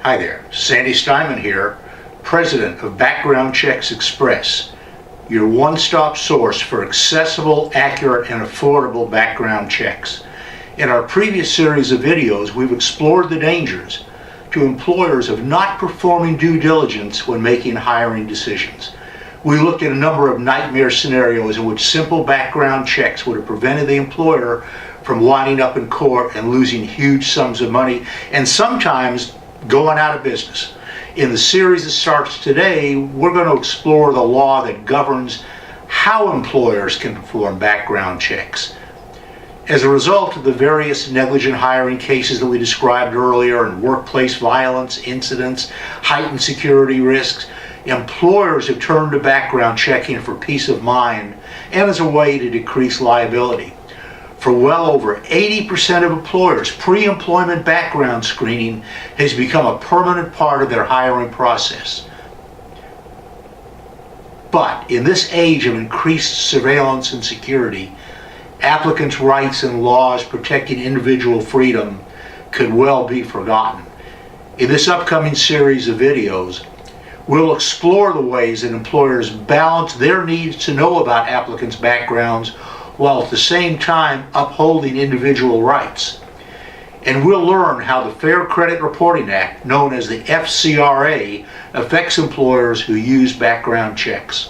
Hi there, Sandy Steinman here, President of Background Checks Express, your one-stop source for accessible, accurate, and affordable background checks. In our previous series of videos, we've explored the dangers to employers of not performing due diligence when making hiring decisions. We looked at a number of nightmare scenarios in which simple background checks would have prevented the employer from winding up in court and losing huge sums of money, and sometimes going out of business. In the series that starts today, we're going to explore the law that governs how employers can perform background checks. As a result of the various negligent hiring cases that we described earlier and workplace violence incidents, heightened security risks, employers have turned to background checking for peace of mind and as a way to decrease liability. For well over 80% of employers, pre-employment background screening has become a permanent part of their hiring process. But in this age of increased surveillance and security, applicants' rights and laws protecting individual freedom could well be forgotten. In this upcoming series of videos, we'll explore the ways that employers balance their needs to know about applicants' backgrounds while at the same time upholding individual rights. And we'll learn how the Fair Credit Reporting Act, known as the fcra, affects employers who use background checks.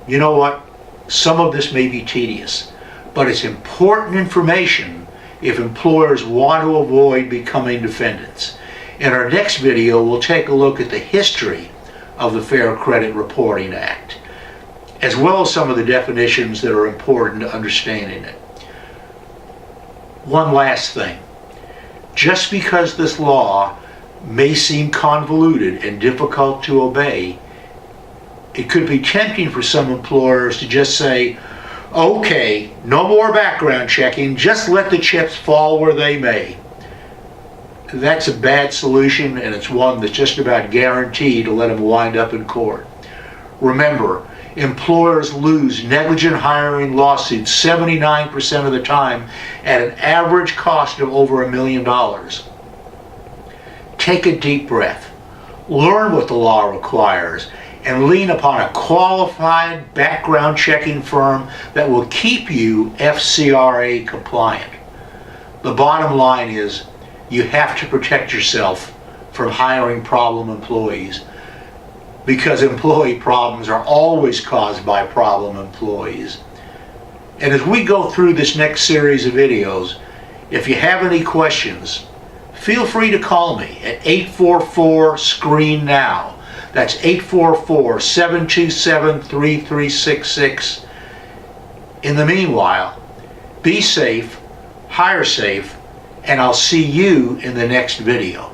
You know what? Some of this may be tedious, but it's important information if employers want to avoid becoming defendants. In our next video, we'll take a look at the history of the Fair Credit Reporting Act, as well as some of the definitions that are important to understanding it. One last thing. Just because this law may seem convoluted and difficult to obey, it could be tempting for some employers to just say, okay, no more background checking, just let the chips fall where they may. That's a bad solution, and it's one that's just about guaranteed to let them wind up in court. Remember, employers lose negligent hiring lawsuits 79% of the time at an average cost of over $1 million. Take a deep breath, learn what the law requires, and lean upon a qualified background checking firm that will keep you FCRA compliant. The bottom line is you have to protect yourself from hiring problem employees, because employee problems are always caused by problem employees. And as we go through this next series of videos, if you have any questions, feel free to call me at 844-SCREEN-NOW. That's 844-727-3366. In the meanwhile, be safe, hire safe, and I'll see you in the next video.